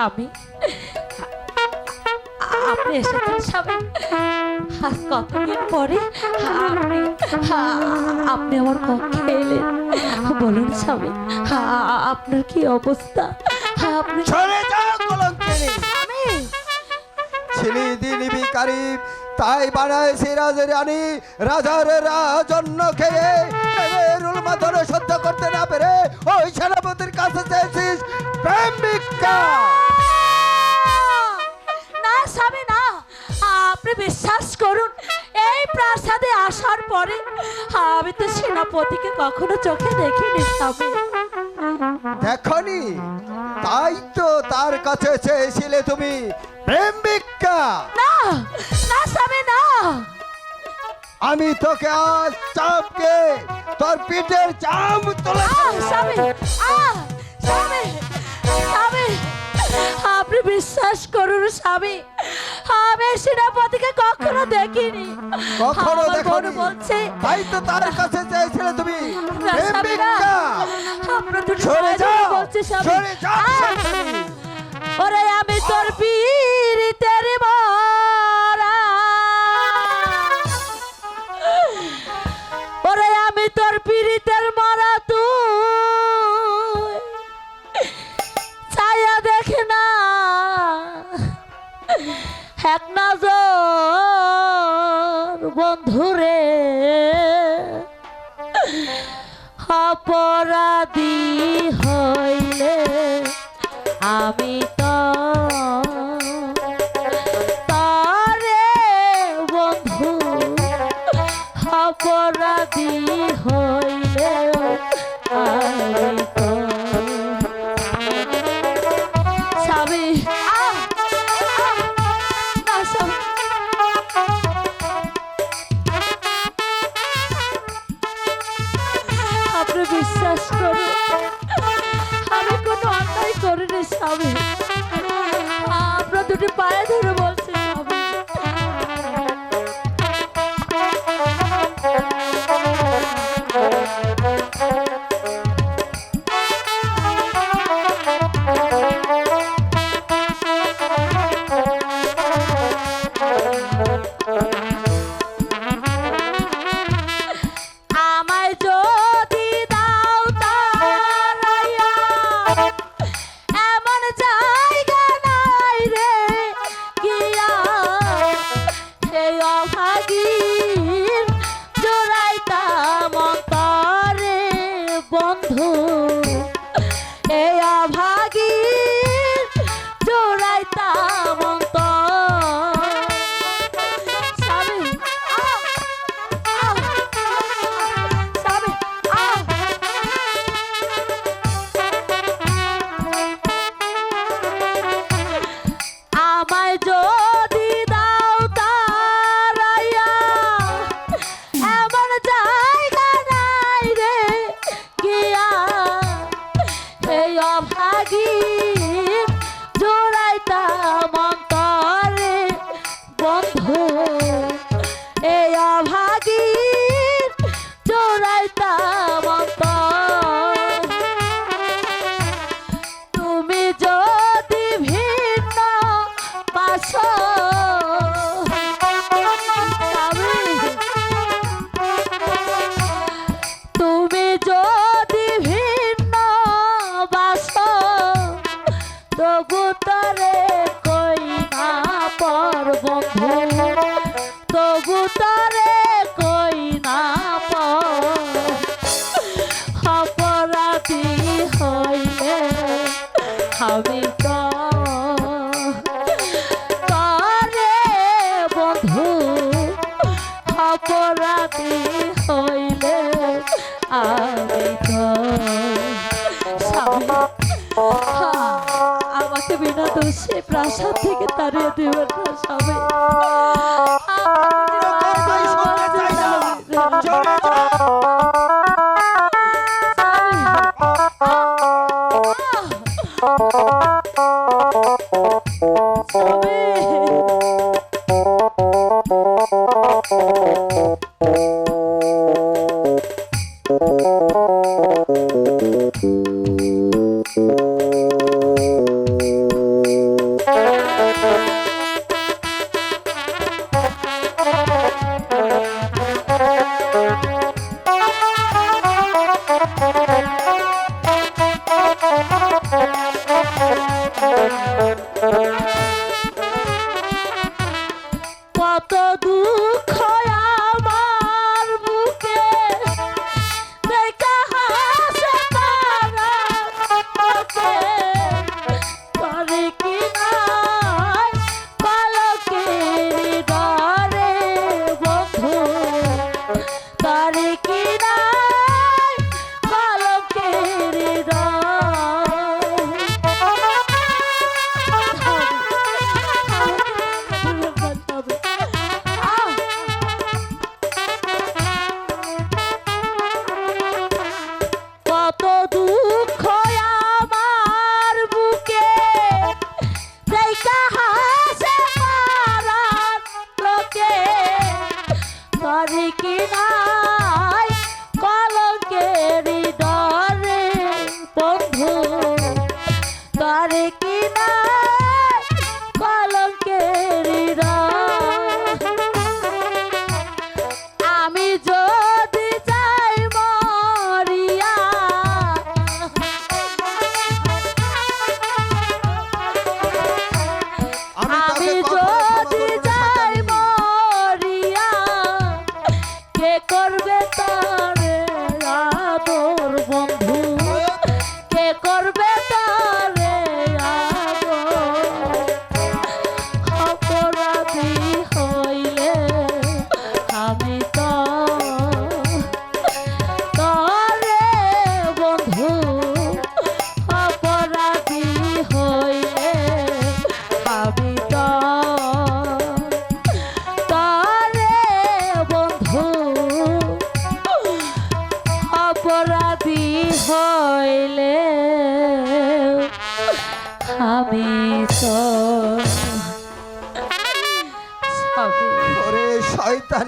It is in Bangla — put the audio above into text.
স্বামী, আপনি এসেছেন স্বামী। আজ কতদিন পরে আপনি আপনি আমার কক্ষে এলেন। বলুন স্বামী, আপনার কি অবস্থা? আপনি সরে যাও কলঙ্কিনী। স্বামী, ছিলি দিলি ভিখারি, তাই বানাইছি রাজরানী। রাজার রাজন্য খেয়ে প্রেমের উন্মাদনা সহ্য করতে না পেরে ওই সেনাপতির কাছে চেয়েছিস প্রেম ভিক্ষা। না স্বামী না, আপনি বিশ্বাস করুন, এই প্রাসাদে আসার পরে আমি তো সেনাপতিকে কখনো চোখে দেখিনি স্বামী। দেখনি, তাই তো তার কাছে চেয়েছিলে তুমি প্রেম ভিক্ষা। না না স্বামী না, আমি তোকে আজ চাপকে তোর পিঠের চাম তুলে স্বামী, স্বামী, স্বামী, আপনি বিশ্বাস করুন স্বামী, আমি সেনাপতিকে কখনো দেখিনি। কখনো আমার বোন দেখনি, বলছে, তাই তো তার কাছে চেয়েছিলে তুমি না প্রেম স্বামী না, ভিক্ষা। আপনার দুটো সরে পায়ে যাও, ধরে বলছে স্বামী। সরে যাও শাশুড়ি। ওরে আমি তোর পীড়িতের মরা, ওরে আমি তোর পীড়িতের মরা, তুই ছায়া দেখে না এক নজর বন্ধুরে, অপরাধী হইলে আমি তো তারে বন্ধু, অপরাধী হইলে আমি তো স্বামী। না স্বামী, আপনি বিশ্বাস করুন, আমি কোনো অন্যায় করিনি স্বামী, আপনার দুটি পায়ে ধরে বলছি স্বামী। আমায় যদি দাও তারাইয়া, এমন জায়গা নাই রে গিয়া, এই অভাগীর জোড়াইতাম অন্তরে বন্ধু, এই অভাগীর জোড়াইতাম অন্তর। স্বামী, স্বামী, আমায় যদি দাও তারাইয়া, এমন জায়গা নাই রে গিয়া, এই অভাগী জোড়াইতাম অন্তরে বন্ধু, এই অভাগী জোড়াইতাম অন্তর। তুমি যদি ভিন্ন বাসো স্বামী, তুমি যদি ভিন্ন বাসো, তবু তরে কই না পর বন্ধু, তবু তরে কই না পর, অপরাধী হইলে আমি তো তরে বন্ধু, অপরাধী হইলে আমি তো স্বামী। আমাকে বিনা দোষে প্রাসাদ থেকে তাড়িয়ে দেবেন না স্বামী। কথাই শুনতে চাই না। সরে যাও। কত দুঃখ আমার বুকে দেখা হাসে তারা লোকে করে কি নাই পালকের ডরে বন্ধু করে কি নাই পালকের কত দুঃখ আমার বুকে দেখা হাসে পাড়ার লোকে করে কি নাই কলঙ্কের ডরে বন্ধু করে কি নাই কলঙ্কের আমি যদি যাই মরিয়া আমি যদি যাই মরিয়া কে করবে তারে আদর বন্ধু কে করবে তারে আদর অপরাধী হইলে আমি তো তরে বন্ধু অপরাধী হইলে আমি তো তরে বন্ধু অপরাধী হইলে আমি তো ওরে শয়তান